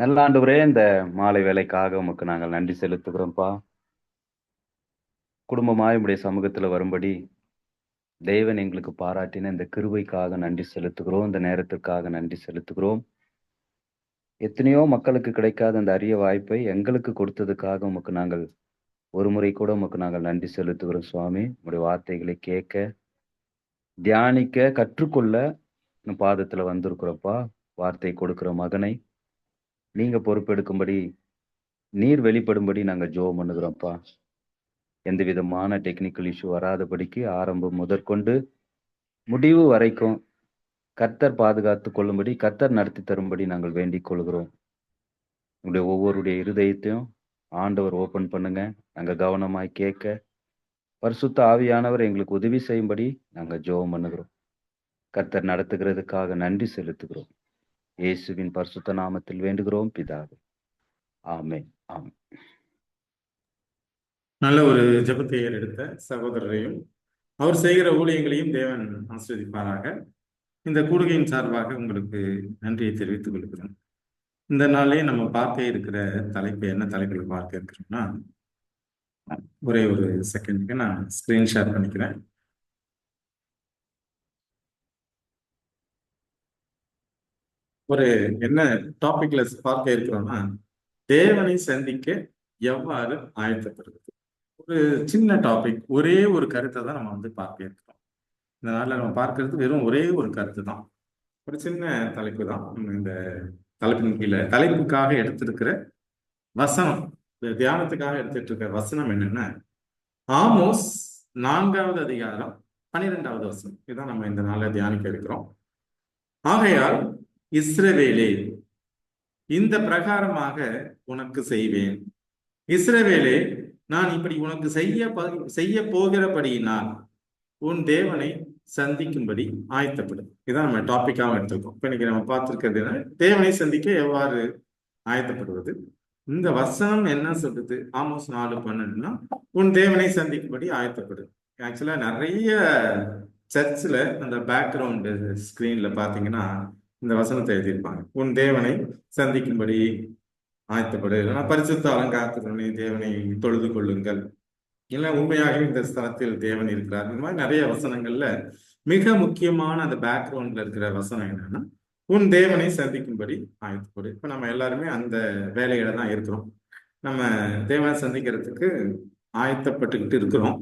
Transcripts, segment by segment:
நல்ல ஆண்டவரே, இந்த மாலை வேலைக்காக உமக்கு நாங்கள் நன்றி செலுத்துகிறோம்ப்பா. குடும்பமாய் உம்முடைய சமூகத்துல வரும்படி தேவன் எங்களுக்கு பாராட்டின இந்த கிருபைக்காக நன்றி செலுத்துகிறோம். இந்த நேரத்திற்காக நன்றி செலுத்துகிறோம். எத்தனையோ மக்களுக்கு கிடைக்காத அந்த அரிய வாய்ப்பை எங்களுக்கு கொடுத்ததுக்காக உமக்கு நாங்கள் ஒரு முறை கூட உமக்கு நாங்கள் நன்றி செலுத்துகிறோம் சுவாமி. உம்முடைய வார்த்தைகளை கேட்க, தியானிக்க, கற்றுக்கொள்ள உம் பாதத்துல வந்திருக்கிறோம்ப்பா. வார்த்தை கொடுக்கிற மகனை நீங்க பொறுப்பெடுக்கும்படி, நீர் வெளிப்படும்படி நாங்க ஜெபம் பண்ணுகிறோம்ப்பா. எந்த விதமான டெக்னிக்கல் இஷ்யூ வராதபடிக்கு ஆரம்பம் முதற்கொண்டு முடிவு வரைக்கும் கர்த்தர் பாதுகாத்துக் கொள்ளும்படி, கர்த்தர் நடத்தி தரும்படி நாங்கள் வேண்டிக் கொள்கிறோம். உங்களுடைய ஒவ்வொருடைய இருதயத்தையும் ஆண்டவர் ஓபன் பண்ணுங்க. நாங்க கவனமாய் கேட்க, பரிசுத்த ஆவியானவர் எங்களுக்கு உதவி செய்யும்படி நாங்க ஜெபம் பண்ணுகிறோம். கர்த்தர் நடத்துகிறதுக்காக நன்றி செலுத்துகிறோம். இயேசுவின் பரிசுத்த நாமத்தில் வேண்டுகிறோம் பிதாவே. ஆமென். ஆமென். நல்ல ஒரு ஜெபத்தை எடுத்த சகோதரரையும் அவர் செய்கிற ஊழியங்களையும் தேவன் ஆசீர்வதிப்பாராக. இந்த கூடுகையின் சார்பாக உங்களுக்கு நன்றியை தெரிவித்துக் கொள்கிறேன். இந்த நாளே நம்ம பார்க்க இருக்கிற தலைப்பு என்ன தலைப்பில் பார்க்க இருக்கிறோம்னா, ஒரே ஒரு செகண்டுக்கு நான் ஸ்கிரீன் ஷேர் பண்ணிக்கிறேன். ஒரு என்ன டாபிக்ல பார்க்க இருக்கிறோம்னா, தேவனை சந்திக்க எவ்வாறு ஆயத்தப்படுறது. ஒரு சின்ன டாபிக், ஒரே ஒரு கருத்தை தான் நம்ம பார்க்க இருக்கிறோம். இந்த நாளில் நம்ம பார்க்கறது வெறும் ஒரே ஒரு கருத்து தான். ஒரு சின்ன தலைப்பு தான். இந்த தலைப்பின் கீழே தலைப்புக்காக எடுத்திருக்கிற வசனம், இந்த தியானத்துக்காக எடுத்துட்டு இருக்கிற வசனம் என்னன்னா, ஆமோஸ் 4வது அதிகாரம் 12வது வசனம். இதுதான் நம்ம இந்த நாளில் தியானிக்க இருக்கிறோம். ஆகையால் இஸ்ரவேலே, இந்த பிரகாரமாக உனக்கு செய்வேன். இஸ்ரவேலே, நான் இப்படி உனக்கு செய்ய போகிறபடியினால் உன் தேவனை சந்திக்கும்படி ஆயத்தப்படும். இதான் நம்ம டாபிக்காக எடுத்திருக்கோம். இப்ப இன்னைக்கு நம்ம பார்த்திருக்கிறது என்ன, தேவனை சந்திக்க எவ்வாறு ஆயத்தப்படுவது. இந்த வசனம் என்ன சொல்றது? ஆமோஸ் 4:12 உன் தேவனை சந்திக்கும்படி ஆயத்தப்படு. ஆக்சுவலா நிறைய சர்ச்சில் அந்த பேக்ரவுண்டு ஸ்கிரீன்ல பாத்தீங்கன்னா இந்த வசனத்தை எழுதியிருப்பாங்க. உன் தேவனை சந்திக்கும்படி ஆயத்தப்படு, பரிசுத்த அலங்காரத்துடனே தேவனை தொழுது கொள்ளுங்கள், இல்லை உண்மையாக இந்த ஸ்தலத்தில் தேவன் இருக்கிறார். இந்த மாதிரி நிறைய வசனங்கள்ல மிக முக்கியமான அந்த பேக்ரவுண்ட்ல இருக்கிற வசனம் என்னன்னா, உன் தேவனை சந்திக்கும்படி ஆயத்தப்படு. இப்ப நம்ம எல்லாருமே அந்த வேலையில தான் இருக்கிறோம். நம்ம தேவனை சந்திக்கிறதுக்கு ஆயத்தப்பட்டுக்கிட்டு இருக்கிறோம்.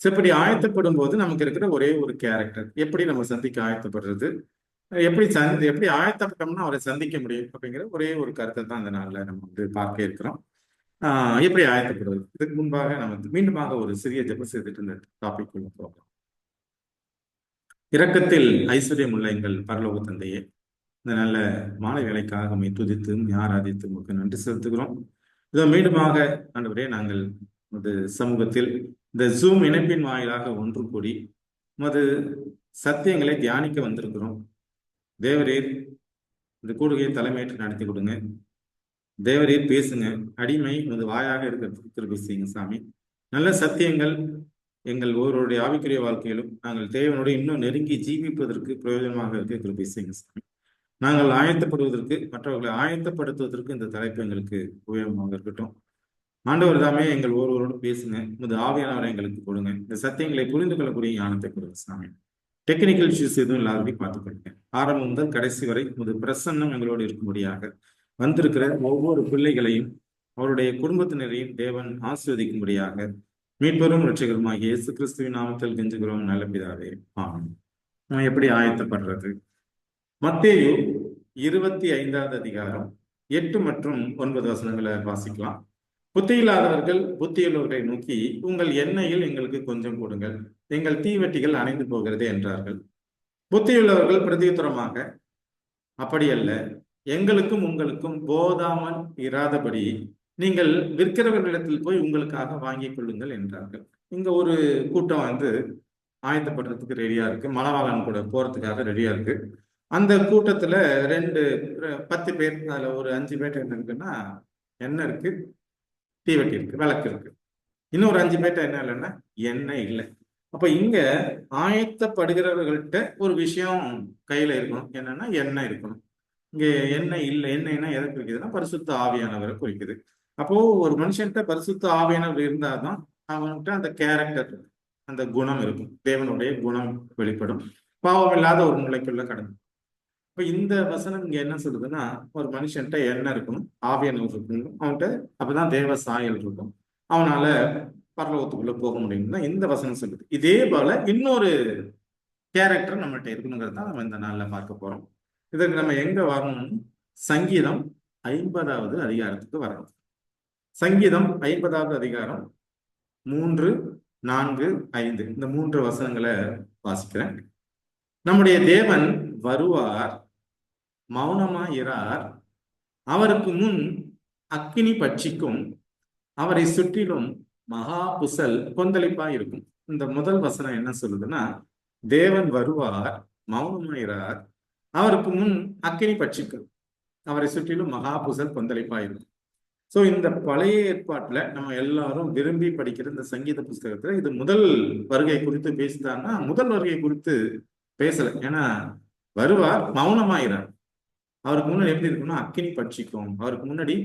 இப்படி ஆயத்தப்படும் போது நமக்கு இருக்கிற ஒரே ஒரு கேரக்டர், எப்படி நம்ம சந்திக்க ஆயத்தப்படுறது, எப்படி ஆயத்தப்பட்டோம்னா அவரை சந்திக்க முடியும் அப்படிங்கிற ஒரே ஒரு கருத்தை தான் அந்த நாள்ல நம்ம பார்க்க இருக்கிறோம். எப்படி ஆயத்தப்படுவது. இதுக்கு முன்பாக நம்ம மீண்டுமாக ஒரு சிறிய ஜெபம் செய்துட்டு இந்த டாபிக் உள்ள போகலாம். இரக்கத்தில் ஐஸ்வர்யம் உள்ள எங்கள் பரலோக தந்தையே, இந்த நல்ல மாலை வேலைக்காக உம்மை துதித்தும் ஆராதித்து உங்களுக்கு நன்றி செலுத்துகிறோம். இதோ மீண்டுமாக ஆண்டவரே, நாங்கள் உமது சமூகத்தில் இந்த ஜூம் இணைப்பின் வாயிலாக ஒன்று கூடி உமது சத்தியங்களை தியானிக்க வந்திருக்கிறோம். தேவரீர் இந்த கூடுகையை தலைமையேற்று நடத்தி கொடுங்க. தேவரீர் பேசுங்க. அடிமை உமது வாயாக இருக்கிறதுக்கு கிருபை செய்யுங்க சாமி. நல்ல சத்தியங்கள் எங்கள் ஒவ்வொருடைய ஆவிக்குரிய வாழ்க்கையிலும் நாங்கள் தேவனோடு இன்னும் நெருங்கி ஜீவிப்பதற்கு பிரயோஜனமாக இருக்க கிருபை செய்யுங்க சாமி. நாங்கள் ஆயத்தப்படுவதற்கு, மற்றவர்களை ஆயத்தப்படுத்துவதற்கு இந்த தலைப்பு எங்களுக்கு உபயோகமாக இருக்கட்டும். ஆண்டவர் தாமே எங்கள் ஒவ்வொருவரோடு பேசுங்க. உமது ஆவியானவரை எங்களுக்கு கொடுங்க. இந்த சத்தியங்களை புரிந்து கொள்ளக்கூடிய ஞானத்தை கொடுங்க சாமி. டெக்னிக்கல் இஷ்யூஸ் எதுவும் இல்லாதபடி பார்த்துக்கொள்ளுங்க. ஆரம்பம் முதல் கடைசி வரை உமது பிரசன்னம் எங்களோடு இருக்கும்படியாக வந்திருக்கிற ஒவ்வொரு பிள்ளைகளையும் அவருடைய குடும்பத்தினரையும் தேவன் ஆசீர்வதிக்கும்படியாக மீட்பெரும் இரட்சகருமாகிய இயேசு கிறிஸ்துவின் நாமத்தில் கெஞ்சுகிறோம் நல்ல பிதாவே, ஆமென். நம்ம எப்படி ஆயத்தப்படுறது? மத்தேயு 25வது அதிகாரம் 8 மற்றும் 9 வசனங்களை வாசிக்கலாம். புத்தியில்லாதவர்கள் புத்தியுள்ளவர்களை நோக்கி, உங்கள் எண்ணெயில் எங்களுக்கு கொஞ்சம் கொடுங்கள், எங்கள் தீவெட்டிகள் அணைந்து போகிறது என்றார்கள். புத்தியுள்ளவர்கள் பிரதியுத்தரமாக, அப்படியல்ல, எங்களுக்கும் உங்களுக்கும் போதாமல் இராதபடி நீங்கள் விற்கிறவர்களிடத்தில் போய் உங்களுக்காக வாங்கிக் கொள்ளுங்கள் என்றார்கள். இங்க ஒரு கூட்டம் ஆயத்தப்படுறதுக்கு ரெடியா இருக்கு, மணவாளன் கூட போறதுக்காக ரெடியா இருக்கு. அந்த கூட்டத்துல 10 பேர், அதுல ஒரு 5 பேர் என்ன இருக்குன்னா, எண்ணெய் இருக்கு, தீவெட்டி இருக்கு, விளக்கு இருக்கு. இன்னொரு 5 பேர்ட்ட என்ன இல்லைன்னா எண்ணெய் இல்லை. அப்ப இங்க ஆயத்தப்படுகிறவர்கள்ட்ட ஒரு விஷயம் கையில இருக்கணும். என்னன்னா எண்ணெய் இருக்கணும். இங்க எண்ணெய் இல்லை, எண்ணெய்னா எதை குறிக்குதுன்னா பரிசுத்த ஆவியானவரை குறிக்குது. அப்போ ஒரு மனுஷன்கிட்ட பரிசுத்த ஆவியானவர் இருந்தாதான் அவன்கிட்ட அந்த கேரக்டர், அந்த குணம் இருக்கும், தேவனுடைய குணம் வெளிப்படும், பாவம் இல்லாத ஒரு நிலைக்குள்ள கடந்து. இப்ப இந்த வசனம் இங்க என்ன சொல்லுதுன்னா, ஒரு மனுஷன்கிட்ட எண்ணெய் இருக்கணும், ஆவியானவர் இருக்கணும், அவன்கிட்ட அப்பதான் தேவ சாயல் இருக்கும், அவனால பரலோகத்துக்குள்ள போக முடியும்னா இந்த வசனம் சொல்லுது. இதே போல இன்னொரு கேரக்டர் நம்மகிட்ட இருக்கணுங்கிறது தான் நம்ம இந்த நாள்ல பார்க்க போறோம். இதற்கு நம்ம எங்க வரணும்? சங்கீதம் 50வது அதிகாரத்துக்கு வரணும். சங்கீதம் 50வது அதிகாரம் 3, 4, 5 இந்த 3 வசனங்களை வாசிக்கிறேன். நம்முடைய தேவன் வருவார், மௌனமாயிரார், அவருக்கு முன் அக்கினி பட்சிக்கும், அவரை சுற்றிலும் மகா புசல் கொந்தளிப்பா இருக்கும். இந்த முதல் வசனம் என்ன சொல்லுதுன்னா, தேவன் வருவார், மௌனமாயிரார், அவருக்கு முன் அக்கினி பட்சிக்கும், அவரை சுற்றிலும் மகா புசல் கொந்தளிப்பா இருக்கும். ஸோ இந்த பழைய ஏற்பாட்டுல நம்ம எல்லாரும் விரும்பி படிக்கிற இந்த சங்கீத புஸ்தகத்துல இது முதல் வருகை குறித்து பேசுதான்னா முதல் வருகை குறித்து பேசல. ஏன்னா வருவார், மௌனமாயிரார், அவருக்கு முன்னாடி எப்படி இருக்குன்னா அக்கினி பட்சிக்கும், அவருக்கு முன்னாடி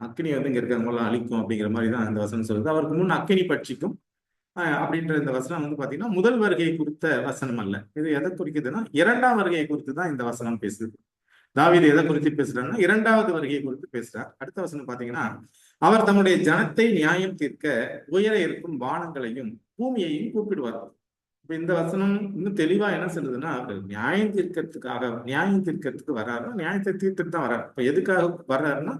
அக்கினி வந்து இங்க இருக்கிறவங்களாம் அழிக்கும் அப்படிங்கிற மாதிரி தான் இந்த வசனம் சொல்லுது. அவருக்கு முன் அக்கினி பட்சிக்கும் அப்படின்ற இந்த வசனம் வந்து பாத்தீங்கன்னா முதல் வருகையை குறித்த வசனம் அல்ல. இது எதை குறிக்குதுன்னா இரண்டாம் வருகையை குறித்து தான் இந்த வசனம் பேசுது. தாவீது எதை குறித்து பேசுறாருன்னா இரண்டாவது வருகையை குறித்து பேசுறார். அடுத்த வசனம் பாத்தீங்கன்னா, அவர் தம்முடைய ஜனத்தை நியாயம் தீர்க்க உயர இருக்கும் வானங்களையும் பூமியையும் கூப்பிடுவார். இப்ப இந்த வசனம் இன்னும் தெளிவா என்ன சொல்லுதுன்னா, அவர் நியாயம் தீர்க்கறதுக்கு வர்றாருன்னா நியாயத்தை தீர்த்துட்டு தான் வர்றாரு. இப்ப எதுக்காக வர்றாருன்னா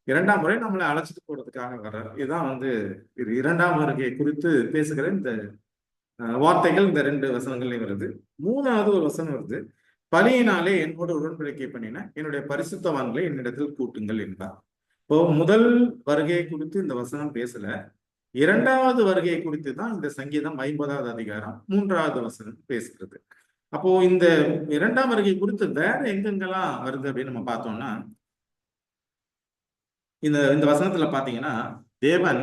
இரண்டாம் முறை நம்மளை அழைச்சிட்டு போறதுக்காக வர்றாரு. இதுதான் வந்து இது இரண்டாம் வருகையை குறித்து பேசுகிற இந்த வார்த்தைகள் இந்த 2 வசனங்கள்லயும் வருது. மூணாவது ஒரு வசனம் வருது, பலியினாலே என்னோட உடன்படிக்கை பண்ணின என்னுடைய பரிசுத்தவான்களை என்னிடத்தில் கூட்டுங்கள் என்பார். இப்போ முதல் வருகையை குறித்து இந்த வசனம் பேசல, இரண்டாவது வருகையை குறித்து தான் இந்த சங்கீதம் 50வது அதிகாரம் 3வது வசனம் பேசுகிறது. அப்போ இந்த இரண்டாம் வருகை குறித்து வேற எங்கெங்கெல்லாம் வருது அப்படின்னு நம்ம பார்த்தோம்னா, இந்த வசனத்துல பாத்தீங்கன்னா தேவன்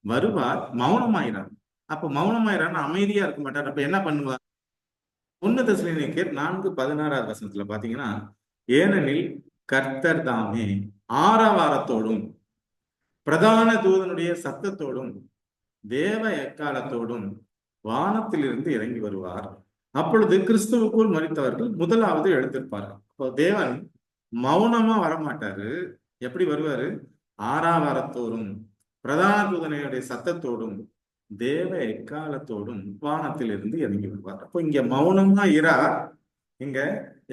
வருவார், மௌனமாயிரார். அப்ப மௌனமாயிரார்னா அமைதியா இருக்க மாட்டார். அப்ப என்ன பண்ணுவார்? 1 தெசலோனிக்கேயர் 4:16வது வசனத்துல பாத்தீங்கன்னா, ஏனெனில் கர்த்தர் தாமே ஆரவாரத்தோடும் பிரதான தூதனுடைய சத்தத்தோடும் தேவ எக்காலத்தோடும் வானத்திலிருந்து இறங்கி வருவார், அப்பொழுது கிறிஸ்துவுக்குள் மரித்தவர்கள் முதலாவது எழுந்திருப்பார்கள். அப்போ தேவன் மௌனமா வரமாட்டாரு. எப்படி வருவாரு? ஆரவாரத்தோடும் பிரதான தூதனுடைய சத்தத்தோடும் தேவ எக்காலத்தோடும் வானத்திலிருந்து இறங்கி வருவார். அப்போ இங்க மௌனமா இங்க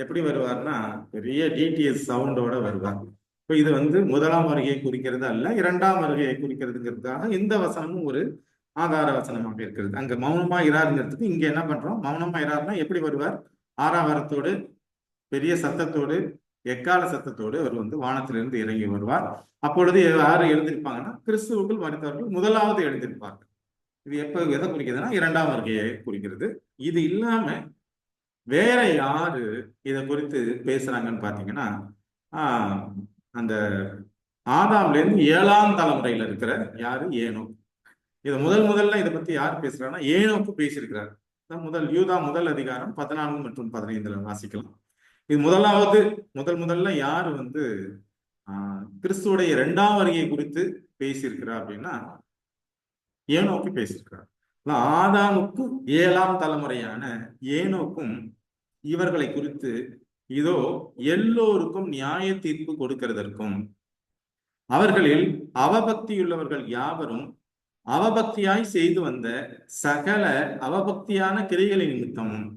எப்படி வருவார்னா பெரிய டிடிஎஸ் சவுண்டோட வருவார். இப்போ இது வந்து முதலாம் வருகையை குறிக்கிறது அல்ல, இரண்டாம் வருகையை குறிக்கிறதுங்கிறதுக்காக இந்த வசனமும் ஒரு ஆதார வசனமாக இருக்கிறது. அங்க மௌனமா இராருங்கிறதுக்கு இங்க என்ன பண்றோம்? மௌனமா இராருன்னா எப்படி வருவார்? ஆரவாரத்தோடு பெரிய சத்தத்தோடு எக்கால சத்தத்தோடு அவர் வந்து வானத்திலிருந்து இறங்கி வருவார். அப்பொழுது யாரு எழுந்திருப்பாங்கன்னா கிறிஸ்துவுக்குள் மரித்தவர்கள் முதலாவது எழுந்திருப்பார்கள். இது எதை குறிக்கிறதுனா இரண்டாம் வருகையை குறிக்கிறது. இது இல்லாம வேற யாரு இதை குறித்து பேசுறாங்கன்னு பாத்தீங்கன்னா, அந்த ஆதாம்ல இருந்து 7ஆம் தலைமுறையில இருக்கிற யாரு? ஏனோக்கு. இதை முதல்ல இதை பத்தி யார் பேசுறாங்கன்னா ஏனோக்கு பேசியிருக்கிறார். யூதா முதல் அதிகாரம் 14 மற்றும் 15 வாசிக்கலாம். இது முதல்ல யாரு வந்து கிறிஸ்துவோடைய இரண்டாம் வருகையை குறித்து பேசியிருக்கிறார் அப்படின்னா ஏனோக்கு பேசியிருக்கிறார். ஆதாமுக்கு 7ஆம் தலைமுறையான ஏனோக்கும் இவர்களை குறித்து இதோ எல்லோருக்கும் நியாய தீர்ப்பு கொடுக்கிறதற்கும் அவர்களில் அவபக்தியுள்ளவர்கள் யாவரும் அவபக்தியாய் செய்து வந்த சகல அவபக்தியான கிரைகளின் நிமித்தமும்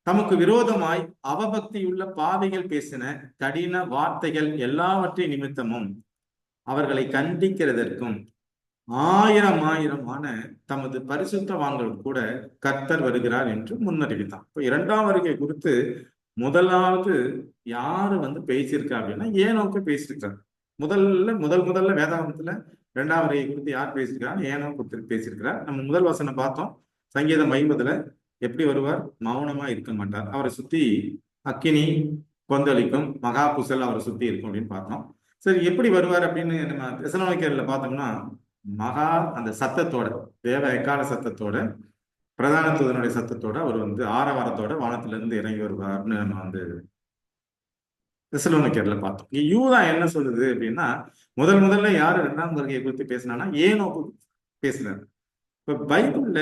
தமக்கு விரோதமாய் அவபக்தியுள்ள பாவிகள் பேசின கடின வார்த்தைகள் எல்லாவற்றின் நிமித்தமும் அவர்களை கண்டிக்கிறதற்கும் ஆயிரமான தமது பரிசுத்தவான்கள் கூட கர்த்தர் வருகிறார் என்று முன்னறிவித்தான். இப்போ இரண்டாம் வருகை குறித்து முதலாவது யாரு வந்து பேசியிருக்கா அப்படின்னா ஏனோக்கு பேசியிருக்காரு. முதல்ல வேதாகமத்துல இரண்டாம் வருகை குறித்து யார் பேசியிருக்காரு? ஏனோக்கு பேசியிருக்கிறார். நம்ம முதல் வசனம் பார்த்தோம். சங்கீதம் 50ல எப்படி வருவார்? மௌனமா இருக்க மாட்டார், அவரை சுத்தி அக்கினி கொந்தளிக்கும், மகா புசல் அவரை சுத்தி இருக்கும் அப்படின்னு பார்த்தோம். சரி, எப்படி வருவார் அப்படின்னு நம்ம தெசலோனிக்கேயர்ல பார்த்தோம்னா அந்த சத்தத்தோட, தேவ எக்கால சத்தத்தோட, பிரதான தூதனுடைய சத்தத்தோட அவர் வந்து ஆரவாரத்தோட வானத்திலிருந்து இறங்கி வருவார்னு நம்ம வந்து தெசலோனிக்கேர்ல பார்த்தோம். இங்க யூதா என்ன சொல்லுது அப்படின்னா, முதல்ல யாரு இரண்டாம் வருகையை குறித்து பேசினான்னா ஏனோக்கு பேசினார். இப்ப பைபிள்ல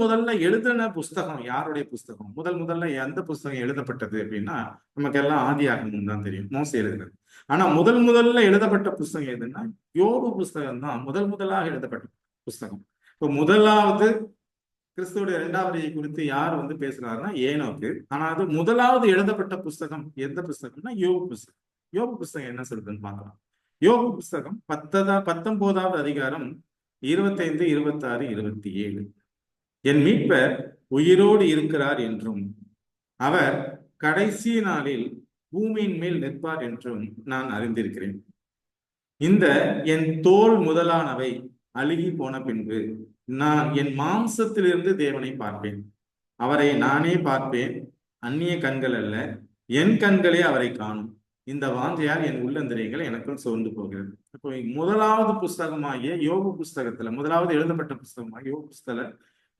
முதல்ல எழுதின புஸ்தகம் யாருடைய புஸ்தகம்? முதல்ல எந்த புஸ்தகம் எழுதப்பட்டது அப்படின்னா, நமக்கெல்லாம் ஆதியாகமம் தான் தெரியும், மோசே எழுதினது. ஆனா முதல்ல எழுதப்பட்ட புஸ்தகம் எதுன்னா யோபு புஸ்தகம் தான் முதலாக எழுதப்பட்ட புஸ்தகம். இப்ப முதலாவது கிறிஸ்துவோட இரண்டாவது வருகை குறித்து யார் வந்து பேசுறாருன்னா ஏனோக்கு. ஆனா அது முதலாவது எழுதப்பட்ட புஸ்தகம் எந்த புஸ்தகம்னா யோபு புஸ்தகம். யோபு புஸ்தகம் என்ன சொல்றதுன்னு பார்க்கலாம். யோபு புஸ்தகம் 19வது அதிகாரம் 25, 26, 27. என் மீட்பர் உயிரோடு இருக்கிறார் என்றும் அவர் கடைசி நாளில் பூமியின் மேல் நிற்பார் என்றும் நான் அறிந்திருக்கிறேன். இந்த என் தோல் முதலானவை அழுகி போன பின்பு நான் என் மாம்சத்திலிருந்து தேவனை பார்ப்பேன். அவரை நானே பார்ப்பேன், அந்நிய கண்கள் அல்ல, என் கண்களே அவரை காணும். இந்த வாஞ்சையால் என் உள்ளந்திரியங்கள் எனக்குள் சோர்ந்து போகிறது. இப்போ முதலாவது புஸ்தகமாகிய யோபு புஸ்தகத்துல முதலாவது எழுதப்பட்ட புஸ்தகமாகிய யோபு புஸ்தகத்துல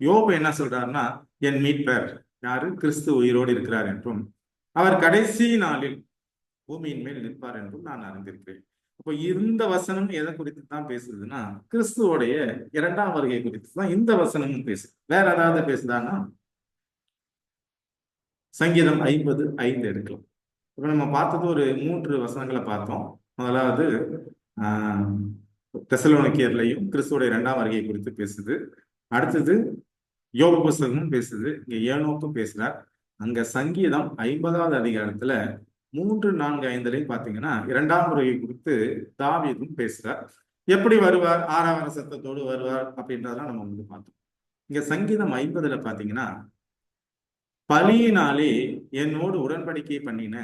யோபு என்ன சொல்றாருன்னா, என் மீட்பர் யாரு? கிறிஸ்து உயிரோடு இருக்கிறார் என்றும் அவர் கடைசி நாளில் பூமியின் மேல் நிற்பார் என்றும் நான் அறிந்திருக்கிறேன். அப்போ இந்த வசனம் எதை குறித்து தான் பேசுதுன்னா கிறிஸ்துவோடைய இரண்டாம் வருகை குறித்து தான் இந்த வசனமும் பேசுது. வேற ஏதாவது பேசுதான்னா சங்கீதம் 50:5 எடுக்கலாம். இப்ப நம்ம பார்த்தது ஒரு 3 வசனங்களை பார்த்தோம். முதலாவது தெசலோனிக்கேர்லையும் கிறிஸ்துவோட இரண்டாம் வருகை குறித்து பேசுது. அடுத்தது யோபு புஸ்தகமும் பேசுது. இங்க ஏனோக்கும் பேசுறார். அங்க சங்கீதம் 50வது அதிகாரத்துல 3, 4, 5 பாத்தீங்கன்னா இரண்டாம் வருகை குறித்து தாவீதும் பேசுறார். எப்படி வருவார்? ஆறாவர சத்தத்தோடு வருவார் அப்படின்றதெல்லாம் நம்ம வந்து பார்த்தோம். இங்க சங்கீதம் 50ல பாத்தீங்கன்னா, பலியினாலே என்னோடு உடன்படிக்கை பண்ணின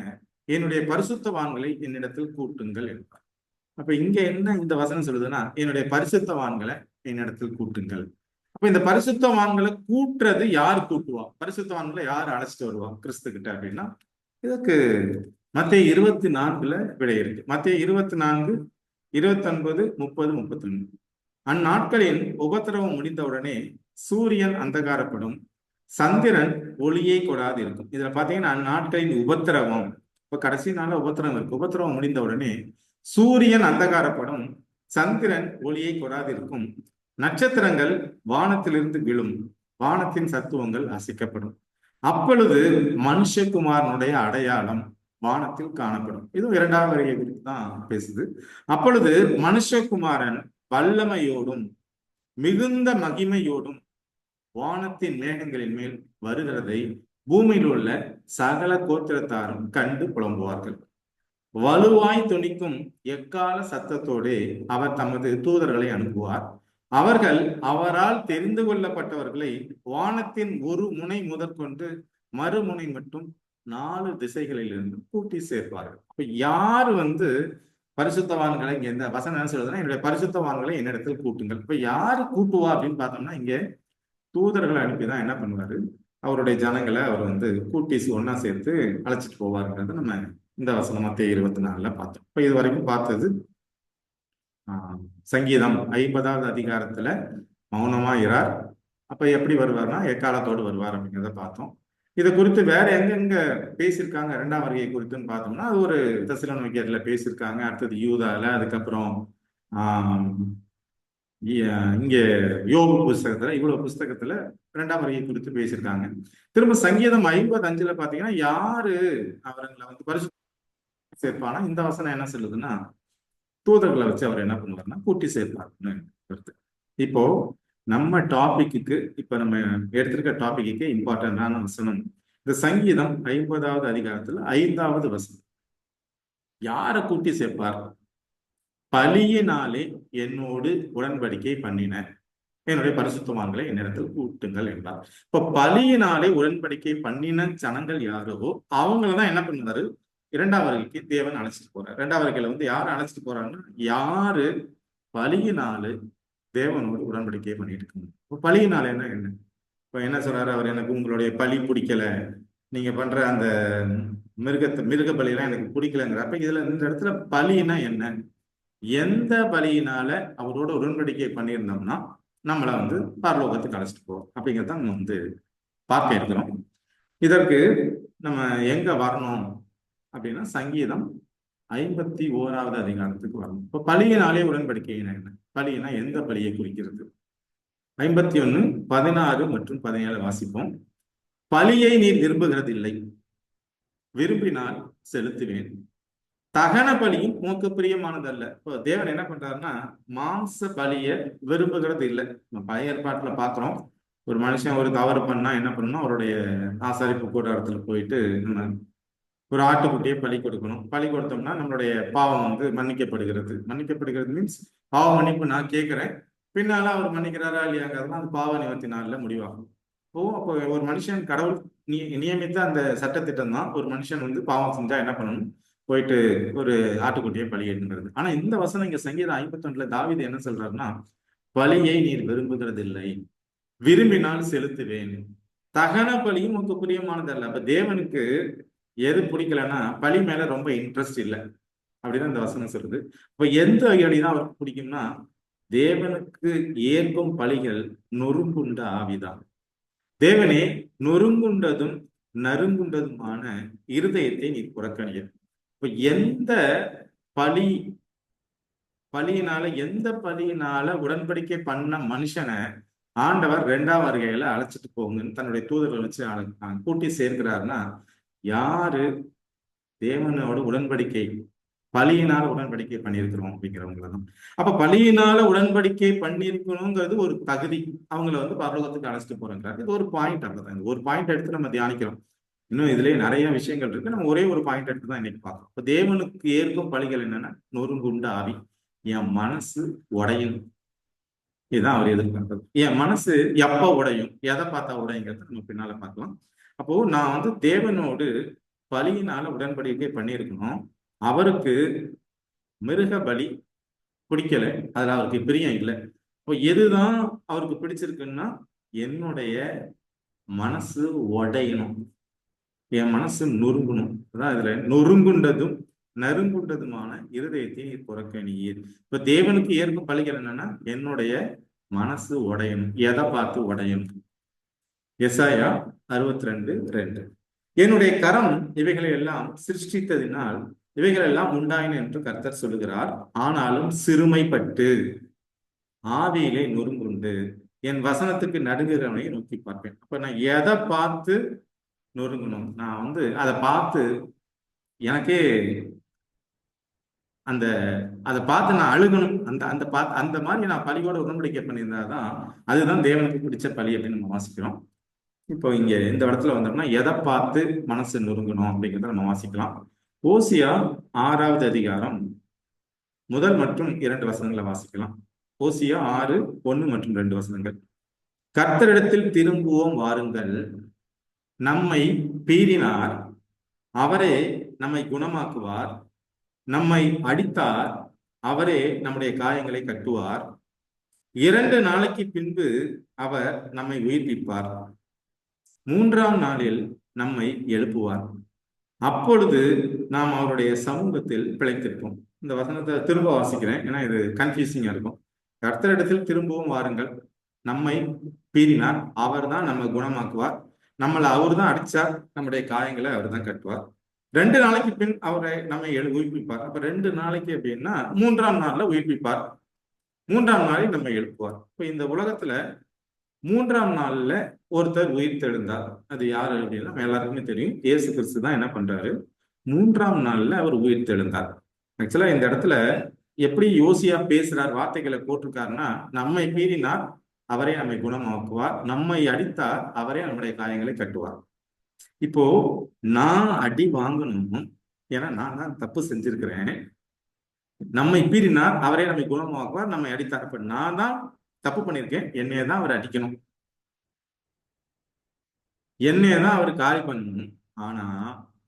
என்னுடைய பரிசுத்தவான்களை என்னிடத்தில் கூட்டுங்கள் என்பார். அப்ப இங்க என்ன இந்த வசனம் சொல்லுதுன்னா, என்னுடைய பரிசுத்தவான்களை என்னிடத்தில் கூட்டுங்கள். அப்ப இந்த பரிசுத்தவான்களை கூட்டுறது யார் கூட்டுவா? பரிசுத்தவான்களை யார் அழைச்சிட்டு வருவா கிறிஸ்து கிட்ட அப்படின்னா, இதுக்கு மத்தேயு 24ல விடை இருக்கு. மத்தேயு 24, 29, 30, 31. அந்நாட்களின் உபத்திரவம் முடிந்தவுடனே சூரியன் அந்தகாரப்படும், சந்திரன் ஒளியை கொடாது இருக்கும். இதுல பாத்தீங்கன்னா அந்நாட்களின் உபத்திரவம், இப்ப கடைசி நாள்ல உபத்திரவம் இருக்கு. உபத்திரவம் முடிந்த உடனே சூரியன் அந்தகாரப்படும், சந்திரன் ஒளியை கொடாது இருக்கும், நட்சத்திரங்கள் வானத்திலிருந்து விழும், வானத்தின் சத்துவங்கள் அசைக்கப்படும். அப்பொழுது மனுஷகுமாரனுடைய அடையாளம் வானத்தில் காணப்படும். இதுவும் இரண்டாவது வருகை குறித்து தான் பேசுது. அப்பொழுது மனுஷகுமாரன் வல்லமையோடும் மிகுந்த மகிமையோடும் வானத்தின் மேகங்களின் மேல் வருகிறதை பூமியில் உள்ள சகல கோத்திரத்தாரும் கண்டு புலம்புவார்கள். வலுவாய் துணிக்கும் எக்கால சத்தத்தோடு அவர் தமது தூதர்களை அனுப்புவார். அவர்கள் அவரால் தெரிந்து கொள்ளப்பட்டவர்களை வானத்தின் ஒரு முனை முதற்கொண்டு மறுமுனை மட்டும் 4 திசைகளில் இருந்து கூட்டி சேர்ப்பார்கள். அப்ப யாரு வந்து பரிசுத்தவான்களை இங்க இந்த வசனம் என்ன சொல்றதுன்னா, என்னுடைய பரிசுத்தவான்களை என்னிடத்தில் கூட்டுங்கள். இப்ப யாரு கூட்டுவா அப்படின்னு பார்த்தோம்னா, இங்க தூதர்களை அனுப்பிதான் என்ன பண்ணுவாரு, அவருடைய ஜனங்களை அவர் வந்து கூட்டி ஒன்னா சேர்த்து அழைச்சிட்டு போவாருங்கிறது நம்ம இந்த வசனம் மத்தேயு 24ல பார்த்தோம். இப்ப இது வரைக்கும் பார்த்தது சங்கீதம் 50வது அதிகாரத்துல மௌனமா இரார். அப்ப எப்படி வருவார்னா எக்காலத்தோடு வருவார் அப்படிங்கிறத பார்த்தோம். இதை குறித்து வேற எங்கெங்க பேசியிருக்காங்க இரண்டாம் வருகை குறித்துன்னு பார்த்தோம்னா, அது ஒரு தெசலோனிக்கேர்ல பேசியிருக்காங்க, அடுத்தது யூதால, அதுக்கப்புறம் இங்க யோபு புஸ்தகத்துல, இவ்வளவு புஸ்தகத்துல இரண்டாம் வருகை குறித்து பேசியிருக்காங்க. திரும்ப சங்கீதம் 55ல பாத்தீங்கன்னா யாரு அவர்களை வந்து பரிசு சேர்ப்பானா, இந்த வசனம் என்ன சொல்லுதுன்னா தூதர்களை வச்சு அவர் என்ன பண்ணுவாருன்னா கூட்டி சேர்ப்பாருன்னு வருது. இப்போ நம்ம டாபிக்கு, இப்ப நம்ம எடுத்திருக்க டாபிக்கு இம்பார்ட்டன்டான வசனம் இந்த சங்கீதம் 50வது அதிகாரத்துல 5வது வசனம். யாரை கூட்டி சேர்ப்பார்? பலியினாலே என்னோடு உடன்படிக்கை பண்ணின என்னுடைய பரிசுத்தவான்களை என்னிடத்தில் கூட்டுங்கள் என்றார். இப்ப பலியினாலே உடன்படிக்கை பண்ணின ஜனங்கள் யாரோ அவங்களதான் என்ன பண்ணுவாரு, இரண்டாம் வருகைக்கு தேவன் அழைச்சிட்டு போறாரு. இரண்டாம் வருகையில வந்து யாரு அழைச்சிட்டு போறாருன்னா, யாரு பலியினாலே தேவனோடு உடன்படிக்கை பண்ணிட்டு இருக்காங்க. இப்ப பலியினால என்ன? இப்ப என்ன சொல்றாரு அவர், எனக்கு உங்களுடைய பலி பிடிக்கல, நீங்க பண்ற அந்த மிருக பலியெல்லாம் எனக்கு பிடிக்கலங்கிறப்ப இதுல இந்த இடத்துல பலினா என்ன? எந்த பலியினால அவரோட உடன்படிக்கை பண்ணியிருந்தோம்னா நம்மளை வந்து பரலோகத்துக்கு அழைச்சிட்டு போவோம் அப்படிங்கிறத நம்ம வந்து பார்க்க இருக்கிறோம். இதற்கு நம்ம எங்க வரணும் அப்படின்னா சங்கீதம் 51வது அதிகாரத்துக்கு வரணும். இப்போ பலியினாலே உடன்படிக்கையினா என்ன? பலியினா எந்த பலியை குறிக்கிறது? 51, 16 மற்றும் 17 வாசிப்போம். பலியை நீர் விரும்புகிறதில்லை, விரும்பினால் செலுத்துவேன். தகன பலியும் உமக்கு பிரியமானதல்ல. இப்போ தேவன் என்ன பண்றாருன்னா, மாம்ச பலியை விரும்புகிறது இல்லை. நம்ம பழைய ஏற்பாட்டுல பாக்குறோம், ஒரு மனுஷன் ஒரு தவறு பண்ணா என்ன பண்ணணும், அவருடைய ஆசாரிப்பு கூடாரத்துல போயிட்டு நம்ம ஒரு ஆட்டுக்குட்டியை பலி கொடுக்கணும். பலி கொடுத்தோம்னா நம்மளுடைய பாவம் மன்னிக்கப்படுகிறது. மன்னிக்கப்படுகிறது மீன்ஸ் பாவ மன்னிப்பு நான் கேட்கிறேன், பின்னால அவர் மன்னிக்கிறாரா இல்லையாங்கிறதுலாம் அந்த பாவ நிவர்த்தி நாள்ல முடிவாகும். அப்போ ஒரு மனுஷன் கடவுள் நியமித்த அந்த சட்டத்திட்டம் தான், ஒரு மனுஷன் பாவம் செஞ்சா என்ன பண்ணணும், போயிட்டு ஒரு ஆட்டுக்குட்டியை பலியிடுங்கிறது. ஆனா இந்த வசனம் இங்க சங்கீதம் 51ல தாவீது என்ன சொல்றாருன்னா, பலியை நீர் விரும்புகிறதில்லை, விரும்பினால் செலுத்துவேன். தகன பலியும் உனக்கு பிரியமானதல்ல. அப்ப தேவனுக்கு எது பிடிக்கலன்னா பலி மேல ரொம்ப இன்ட்ரெஸ்ட் இல்லை அப்படின்னு அந்த வசனம் சொல்லுது. இப்ப எந்த வகையடிதான் அவருக்கு பிடிக்கும்னா, தேவனுக்கு ஏற்கும் பலிகள் நொறுங்குண்ட ஆவிதான். தேவனே, நொறுங்குண்டதும் நறுங்குண்டதுமான இருதயத்தை நீ புறக்கணிய. இப்ப எந்த பலி எந்த பலியினால உடன்படிக்கை பண்ண மனுஷனை ஆண்டவர் 2ஆம் வருகையில அழைச்சிட்டு போங்கன்னு தன்னுடைய தூதர்கள் வச்சு கூட்டி சேர்க்கிறாருன்னா, யாரு தேவனோட உடன்படிக்கை பலியினால உடன்படிக்கை பண்ணியிருக்கிறோம் அப்படிங்கிறவங்கள தான். அப்ப பலியினால உடன்படிக்கை பண்ணியிருக்கணுங்கிறது ஒரு தகுதி, அவங்கள பரலோகத்துக்கு அழைச்சிட்டு போறேங்கிறாரு. இது ஒரு பாயிண்ட். அவ்வளவுதான். ஒரு பாயிண்ட் எடுத்து நம்ம தியானிக்கிறோம். இன்னும் இதுலயே நிறைய விஷயங்கள் இருக்கு. நம்ம ஒரே ஒரு பாயிண்ட் எடுத்து தான் இன்னைக்கு பார்க்கணும். இப்ப தேவனுக்கு ஏற்கும் பலிகள் என்னன்னா, நொறுங்குண்ட ஆவி, என் மனசு உடையணும். இதுதான் அவர் எதிர்பார்க்கிறது. என் மனசு எப்ப உடையும், எதை பார்த்தா உடையுங்கிறத நம்ம பின்னால பார்க்கலாம். அப்போ நான் தேவனோடு பலியினால உடன்படிக்கை பண்ணியிருக்கணும். அவருக்கு மிருக பலி பிடிக்கல, அதுல அவருக்கு பிரியம் இல்லை. இப்போ எதுதான் அவருக்கு பிடிச்சிருக்குன்னா, என்னுடைய மனசு உடையணும், என் மனசு நொறுங்கணும். அதான் இதுல நொறுங்குண்டதும் நறுங்குண்டதுமான இருதயத்தை நீ புறக்கணியீர். இப்ப தேவனுக்கு ஏற்கும் பலிகள் என்னன்னா, என்னுடைய மனசு உடையணும். எதை பார்த்து உடையணும்? எசாயா 62:2. என்னுடைய கரம் இவைகளை எல்லாம் சிருஷ்டித்ததினால் இவைகள் எல்லாம் உண்டாயின என்று கர்த்தர் சொல்லுகிறார். ஆனாலும் சிறுமைப்பட்டு ஆவியிலே நொறுங்குண்டு என் வசனத்துக்கு நடுங்குகிறவனை நோக்கி பார்ப்பேன். அப்ப நான் எதை பார்த்து நொறுங்கணும்? நான் அதை பார்த்து எனக்கே அதை பார்த்து நான் அழுகணும். அந்த மாதிரி நான் பலியோட உடன்படிக்கை பண்ணியிருந்தாதான் அதுதான் தேவனுக்கு பிடிச்ச பலி அப்படின்னு நம்ம வாசிக்கிறோம். இப்போ இங்க இந்த இடத்துல வந்தோம்னா, எதை பார்த்து மனசு நொறுங்கணும் அப்படிங்கிறத நம்ம வாசிக்கலாம். ஓசியா 6வது அதிகாரம் 1 மற்றும் 2 வசனங்களை வாசிக்கலாம். ஓசியா 6, 1 மற்றும் 2 வசனங்கள். கர்த்தரிடத்தில் திரும்புவோம் வாருங்கள், நம்மை பீறினார், அவரே நம்மை குணமாக்குவார், நம்மை அடித்தார், அவரே நம்முடைய காயங்களை கட்டுவார். 2 நாளைக்கு பின்பு அவர் நம்மை உயிர்ப்பிப்பார், 3ஆம் நாளில் நம்மை எழுப்புவார், அப்பொழுது நாம் அவருடைய சமூகத்தில் பிழைத்திருப்போம். இந்த வசனத்தை திரும்ப வாசிக்கிறேன், ஏன்னா இது கன்ஃபியூசிங்கா இருக்கும். கர்த்தரிடத்தில் திரும்பவும் வாருங்கள், நம்மை பீறினார், அவர் தான் நம்ம குணமாக்குவார், நம்மளை அவர் தான் அடிச்சார், நம்முடைய காயங்களை அவர் தான் கட்டுவார், 2 நாளைக்கு பின் அவரை நம்மை உயிர்ப்பிப்பார். அப்ப 2 நாளைக்கு அப்படின்னா 3ஆம் நாள்ல உயிர்ப்பிப்பார், 3ஆம் நாளில் நம்மை எழுப்புவார். இப்ப இந்த உலகத்துல 3ஆம் நாள்ல ஒருத்தர் உயிர் தெழுந்தார். அது யாரு அப்படின்னா நம்ம எல்லாருக்குமே தெரியும், இயேசு கிறிஸ்து தான் என்ன பண்றாரு, 3ஆம் நாள்ல அவர் உயிர் தெழுந்தார். ஆக்சுவலா இந்த இடத்துல எப்படி யோசியா பேசுறார், வார்த்தைகளை போட்டிருக்காருன்னா, நம்மை பீறினார், அவரே நம்மை குணமாக்குவார், நம்மை அடித்தார், அவரே நம்முடைய காயங்களை கட்டுவார். இப்போ நான் அடி வாங்கணும், ஏன்னா நான் தான் தப்பு செஞ்சிருக்கிறேன். நம்மை பீறினார், அவரே நம்மை குணமாக்குவார், நம்மை அடித்தார். இப்ப நான் தான் தப்பு பண்ணியிருக்கேன், என்னைய தான் அவர் அடிக்கணும், என்னைய தான் அவர் காரி பண்ணணும். ஆனா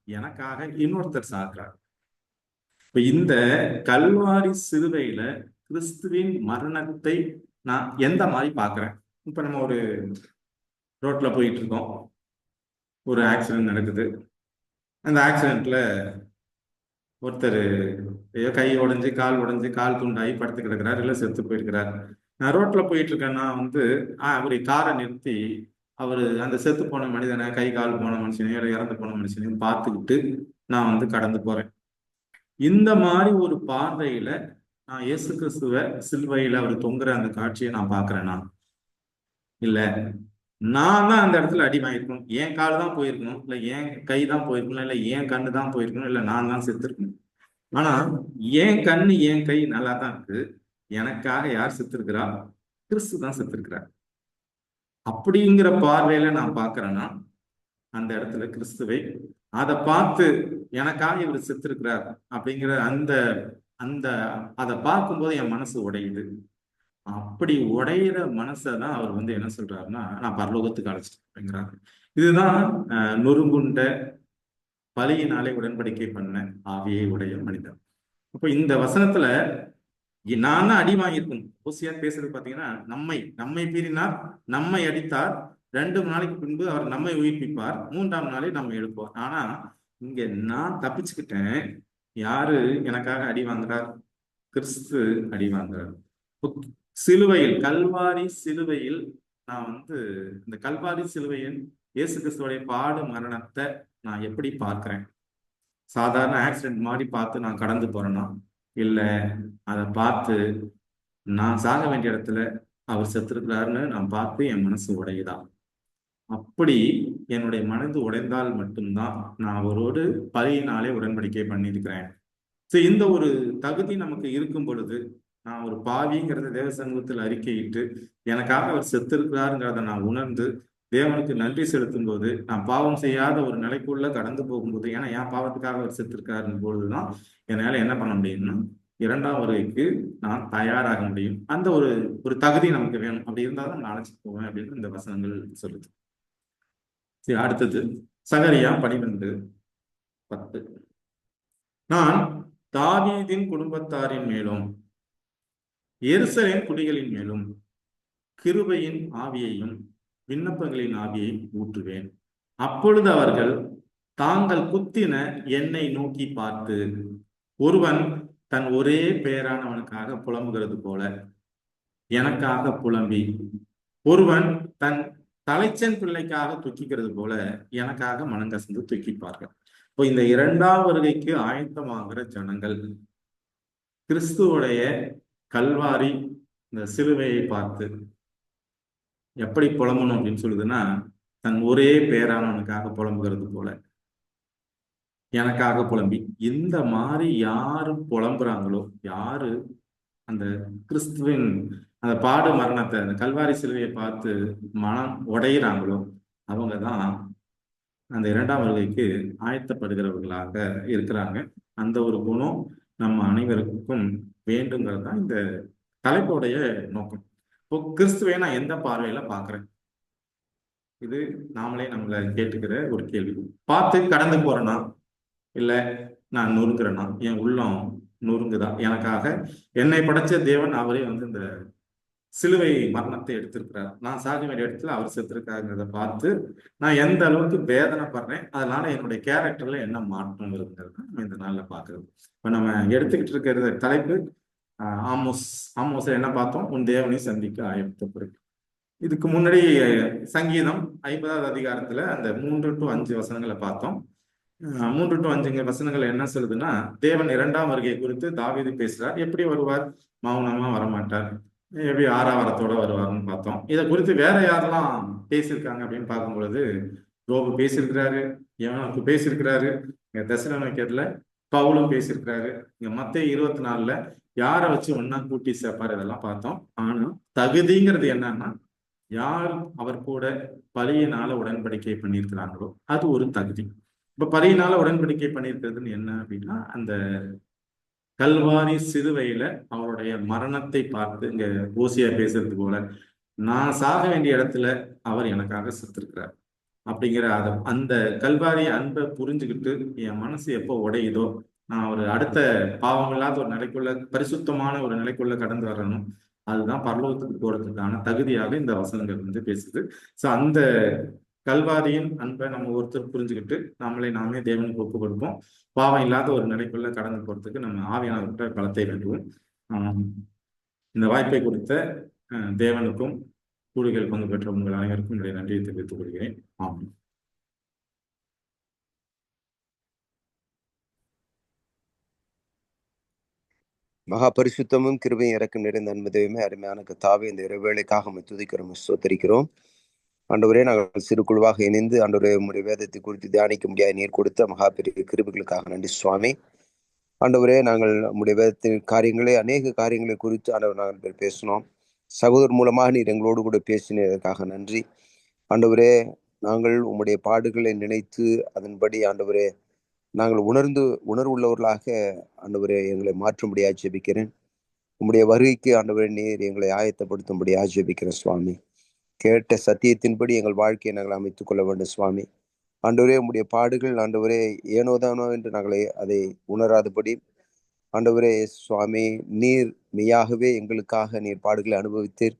எனக்காக இன்னொருத்தர் சாக்குறார். இப்ப இந்த கல்வாரி சிலுவையில கிறிஸ்துவின் மரணத்தை நான் எந்த மாதிரி பாக்குறேன்? இப்ப நம்ம ஒரு ரோட்ல போயிட்டு இருக்கோம், ஒரு ஆக்சிடென்ட் நடக்குது. அந்த ஆக்சிடென்ட்ல ஒருத்தர் கை உடைஞ்சு கால் உடைஞ்சு கால் துண்டாகி படுத்து கிடக்கிறார், இல்லை செத்து போயிருக்கிறார். நான் ரோட்ல போயிட்டு இருக்கேன்னா அவரு காரை நிறுத்தி அவர் அந்த செத்து போன மனிதனை, கை கால் போன மனுஷனையும் இறந்து போன மனுஷனையும் பார்த்துக்கிட்டு நான் கடந்து போறேன். இந்த மாதிரி ஒரு பார்வையில நான் இயேசு கிறிஸ்துவ சிலுவையில அவர் தொங்குற அந்த காட்சியை நான் பாக்குறேன்னா, இல்ல நான் தான் அந்த இடத்துல அடி வாங்கியிருக்கணும், என் கால் தான் போயிருக்கணும், இல்ல என் கை தான் போயிருக்கணும், இல்ல என் கண்ணு தான் போயிருக்கணும், இல்ல நான் தான் செத்துருக்கணும். ஆனா என் கண்ணு என் கை நல்லா தான் இருக்கு. எனக்காக யார் செத்துருக்கிறா? கிறிஸ்து தான் செத்துருக்கிறார். அப்படிங்கிற பார்வையில நான் பாக்குறேன்னா, அந்த இடத்துல கிறிஸ்துவை அதை பார்த்து எனக்காக இவர் செத்துருக்கிறார் அப்படிங்கிற அந்த அந்த அதை பார்க்கும்போது என் மனசு உடையுது. அப்படி உடையிற மனசைதான் அவர் என்ன சொல்றாருன்னா, நான் பரலோகத்துக்கு அழைச்சிட்டு போறேங்கிறாரு. இதுதான் நொறுங்குண்ட பலியினாலே உடன்படிக்கை பண்ண ஆவியை உடைய மனிதன். அப்ப இந்த வசனத்துல நான் தான் அடி வாங்கியிருக்கணும். ஓசியா பேசுறது பாத்தீங்கன்னா, நம்மை பீறினார், நம்மை அடித்தார், 2 நாளைக்கு பின்பு அவர் நம்மை உயிர்ப்பிப்பார், 3ஆம் நாளே நம்ம எழுப்புவார். ஆனா இங்க நான் தப்பிச்சுக்கிட்டேன். யாரு எனக்காக அடி வாங்குறார்? கிறிஸ்து அடி வாங்குறார். சிலுவையில், கல்வாரி சிலுவையில் நான் இந்த கல்வாரி சிலுவையின் இயேசு கிறிஸ்துவோடைய பாடு மரணத்தை நான் எப்படி பார்க்கிறேன்? சாதாரண ஆக்சிடென்ட் மாதிரி பார்த்து நான் கடந்து போறேன்னா, இல்ல அதை பார்த்து நான் சாக வேண்டிய இடத்துல அவர் செத்துருக்கிறாருன்னு நான் பார்த்து என் மனசு உடையுதா? அப்படி என்னுடைய மனது உடைந்தால் மட்டும்தான் நான் அவரோடு பலியினாலே உடன்படிக்கை பண்ணியிருக்கிறேன். இந்த ஒரு தகுதி நமக்கு இருக்கும் பொழுது, நான் ஒரு பாவிங்கிறத தேவ சமூகத்தில் அறிக்கையிட்டு எனக்காக அவர் செத்திருக்கிறாருங்கிறத நான் உணர்ந்து தேவனுக்கு நன்றி செலுத்தும் போது, நான் பாவம் செய்யாத ஒரு நிலைக்குள்ள கடந்து போகும்போது, ஏன்னா என் பாவத்துக்காக அவர் செத்திருக்காருன்னு பொழுதுதான் என்னால என்ன பண்ண முடியும்னா, 2ஆம் வருகைக்கு நான் தயாராக முடியும். அந்த ஒரு தகுதி நமக்கு வேணும். அப்படி இருந்தாலும் நான் அழைச்சிட்டு போவேன் அப்படின்னு இந்த வசனங்கள் சொல்லுது. சரி, அடுத்தது சகரியா 12:10. நான் தாவீதின் குடும்பத்தாரின் மேலும் எருசலேம் குடிகளின் மேலும் கிருபையின் ஆவியையும் விண்ணப்பங்களின் ஆவியை ஊற்றுவேன். அப்பொழுது அவர்கள் தாங்கள் குத்தின என்னை நோக்கி பார்த்து, ஒருவன் தன் ஒரே பெயரானவனுக்காக புலம்புகிறது போல எனக்காக புலம்பி, ஒருவன் தன் தலைச்சன் பிள்ளைக்காக துக்கிக்கிறது போல எனக்காக மனங்கசந்து துக்கிப்பார்கள். இப்போ இந்த 2ஆம் வருகைக்கு ஆயத்தமாகிற ஜனங்கள் கிறிஸ்துவுடைய கல்வாரி இந்த சிலுவையை பார்த்து எப்படி புலம்பணும் அப்படின்னு சொல்லுதுன்னா, தன் ஒரே பேரானவனுக்காக புலம்புகிறது போல எனக்காக புலம்பி, இந்த மாதிரி யாரு புலம்புறாங்களோ, யாரு அந்த கிறிஸ்துவின் அந்த பாடு மரணத்தை, அந்த கல்வாரி சிலுவையை பார்த்து மனம் உடையிறாங்களோ, அவங்கதான் அந்த 2ஆம் வருகைக்கு ஆயத்தப்படுகிறவர்களாக இருக்கிறாங்க. அந்த ஒரு குணம் நம்ம அனைவருக்கும் வேண்டுங்கிறது தான் இந்த தலைப்புடைய நோக்கம். இப்போ கிறிஸ்துவை நான் எந்த பார்வையில பாக்குறேன்? இது நாமளே நம்மளை கேட்டுக்கிற ஒரு கேள்வி. பார்த்து கடந்து போறேனா, இல்ல நான் நொறுங்குறேனா? என் உள்ளம் நொறுங்குதா? எனக்காக என்னை படைச்ச தேவன் அவரே இந்த சிலுவை மரணத்தை எடுத்திருக்கிறார், நான் சாக வேண்டிய இடத்துல அவர் செத்துருக்காருங்கிறத பார்த்து நான் எந்த அளவுக்கு வேதனைப்படுறேன், அதனால என்னுடைய கேரக்டர்ல என்ன மாற்றம் இருக்குங்கிறது நம்ம இந்த நாள்ல பாக்குறது. இப்ப நம்ம எடுத்துக்கிட்டு இருக்கிற தலைப்பு ஆமோஸ்ல என்ன பார்த்தோம்? உன் தேவனை சந்திக்க ஆயத்தப்படு. இதுக்கு முன்னாடி சங்கீதம் 50ஆவது அதிகாரத்துல அந்த 3 to 5 வசனங்களை பார்த்தோம். 3 to 5 வசனங்கள் என்ன சொல்லுதுன்னா, தேவன் 2ஆம் வருகை குறித்து தாவீது பேசுறார். எப்படி வருவார்? மௌனமா வரமாட்டார், எப்படி ஆரவாரத்தோட வருவார்னு பார்த்தோம். இதை குறித்து வேற யாரெல்லாம் பேசியிருக்காங்க அப்படின்னு பார்க்கும் பொழுது, யோபு பேசியிருக்கிறாரு, யோனாக்கு பேசியிருக்கிறாரு, இங்க தெசலோனிக்கேயர்ல பவுலும் பேசியிருக்கிறாரு, இங்க மத்தேயு 24ல யாரை வச்சு ஒன்னா கூட்டி சேர்ப்பார், இதெல்லாம் பார்த்தோம். ஆனா தகுதிங்கிறது என்னன்னா, யார் அவர் கூட பலியினால உடன்படிக்கை பண்ணியிருக்கிறாங்களோ அது ஒரு தகுதி. இப்ப பலியினால உடன்படிக்கை பண்ணியிருக்கிறதுன்னு என்ன அப்படின்னா, அந்த கல்வாரி சிலுவையில அவருடைய மரணத்தை பார்த்து இங்க ஓசியா பேசுறது போல, நான் சாக வேண்டிய இடத்துல அவர் எனக்காக செத்துருக்கிறார் அப்படிங்கிற அந்த கல்வாரி அன்பை புரிஞ்சுக்கிட்டு என் மனசு எப்போ உடையுதோ, நான் ஒரு அடுத்த பாவம் இல்லாத ஒரு நிலைக்குள்ள, பரிசுத்தமான ஒரு நிலைக்குள்ள கடந்து வரணும். அதுதான் பரலோகத்துக்கு போறதுக்கான தகுதியாக இந்த வசனங்கள் பேசுது. ஸோ அந்த கல்வாரியின் அன்பை நம்ம ஒருத்தர் புரிஞ்சுக்கிட்டு நம்மளை நாமே தேவனுக்கு ஒப்பு கொடுப்போம். பாவம் இல்லாத ஒரு நிலைக்குள்ள கடந்து போறதுக்கு நம்ம ஆவியானவர்கிட்ட பலத்தை வேண்டுவோம். இந்த வாய்ப்பை கொடுத்த தேவனுக்கும் கூடுதல் பங்கு பெற்ற உங்கள் அனைவருக்கும் என்னுடைய நன்றியை தெரிவித்துக் கொள்கிறேன். ஆமாம். மகா பரிசுத்தமும் கிருபையும் இறக்கம் நிறைந்த அன்பு தெய்வமே, அருமையான கர்த்தாவே, இந்த இரவேளைக்காக துதிக்கிறோம், ஸ்தோத்தரிக்கிறோம். ஆண்டவரே, நாங்கள் சிறு குழுவாக இணைந்து ஆண்டவரே உம்முடைய வேதத்தை குறித்து தியானிக்க முடியாது நீர் கொடுத்த மகா பெரிய கிருபைகளுக்காக நன்றி சுவாமி. ஆண்டவரே, நாங்கள் உம்முடைய வேதத்தின் காரியங்களை அநேக காரியங்களை குறித்து ஆண்டவர் நாங்கள் பேசினோம். சகோதரர் மூலமாக நீர் எங்களோடு கூட பேசினதற்காக நன்றி. ஆண்டவரே, நாங்கள் உம்முடைய பாடுகளை நினைத்து அதன்படி ஆண்டவரே நாங்கள் உணர்வுள்ளவர்களாக ஆண்டவரே எங்களை மாற்றும்படியாக ஜெபிக்கிறேன். உம்முடைய வருகைக்கு ஆண்டவரே நீர் எங்களை ஆயத்தப்படுத்தும்படியாக ஜெபிக்கிறேன் சுவாமி. கேட்ட சத்தியத்தின்படி எங்கள் வாழ்க்கையை நாங்கள் அமைத்துக் கொள்ள வேண்டும் சுவாமி. ஆண்டவரே, உம்முடைய பாடுகள் ஆண்டவரே ஏனோதானோ என்று நாங்களே அதை உணராதபடி ஆண்டவரே சுவாமி, நீர் மெய்யாகவே எங்களுக்காக நீர் பாடுகளை அனுபவித்தீர்,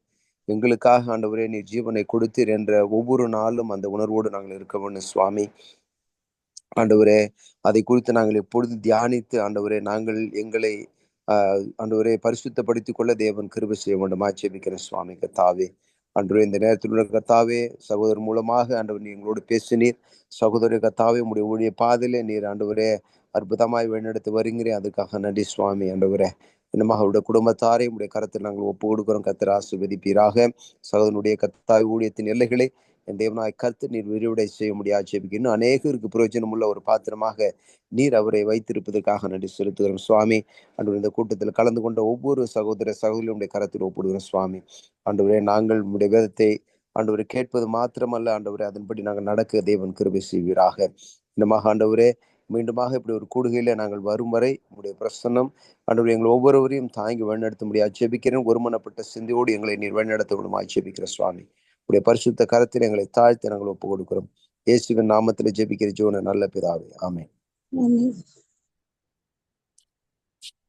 எங்களுக்காக ஆண்டவரே நீர் ஜீவனை கொடுத்தீர் என்ற ஒவ்வொரு நாளும் அந்த உணர்வோடு நாங்கள் இருக்க வேண்டும் சுவாமி. ஆண்டவரே, அதை குறித்து நாங்கள் எப்பொழுது தியானித்து ஆண்டவரே நாங்கள் எங்களை ஆண்டவரே பரிசுத்தப்படுத்திக் கொள்ள தேவன் கிருபை செய்ய வேண்டும் ஆட்சேபிக்கிறேன் சுவாமி. கர்த்தாவே, ஆண்டவரே, இந்த நேரத்தில் உள்ள கர்த்தாவே சகோதரர் மூலமாக ஆண்டவர் நீ எங்களோடு பேசினீர். சகோதரர் கர்த்தாவே, உங்களுடைய ஊழிய பாதையிலே நீர் ஆண்டவரே அற்புதமாய் வழிநடத்தி வருகிறேன், அதுக்காக நன்றி சுவாமி. ஆண்டவரே, இன்னமாக அவருடைய குடும்பத்தாரை உடைய கருத்தில் நாங்கள் ஒப்பு கொடுக்கிறோம். கர்த்தர் ஆசீர்வதிப்பீராக. சகோதரனுடைய கர்த்தாய் ஊழியத்தின் எல்லைகளை என் தேவனாய் கர்த்து நீர் விரிவடை செய்ய முடியாது ஜெபிக்க இன்னும் அநேகருக்கு பிரயோஜனம் உள்ள ஒரு பாத்திரமாக நீர் அவரை வைத்திருப்பதற்காக நன்றி செலுத்துகிறோம் சுவாமி. ஆண்டவர், இந்த கூட்டத்தில் கலந்து கொண்ட ஒவ்வொரு சகோதரனுடைய கரத்தில் ஒப்புடுகிறோம் சுவாமி. ஆண்டவரே, நாங்கள் உடைய வேதத்தை ஆண்டவரை கேட்பது மாத்திரமல்ல ஆண்டவரே, அதன்படி நாங்கள் நடக்க தேவன் கிருபை செய்வீராக. இன்னமாக ஆண்டவரே, மீண்டுமாக இப்படி ஒரு கூடுகையில நாங்கள் வரும் வரை உங்களுடைய பிரசன்னம் ஆண்டவர் எங்கள் ஒவ்வொருவரையும் தாங்கி வழிநடத்த முடியாது ஜெபிக்கிறேன். ஒருமனப்பட்ட சிந்தையோடு எங்களை நீர் வழிநடத்த விடுமா ஜெபிக்கிற சுவாமி. உடைய பரிசுத்த கரத்தில் எங்களை தாழ்த்தி நாங்கள் ஒப்புக் கொடுக்கிறோம். இயேசுவின் நாமத்தில் ஜெபிக்கிற ஜீவன நல்ல பிதாவே, ஆமென்.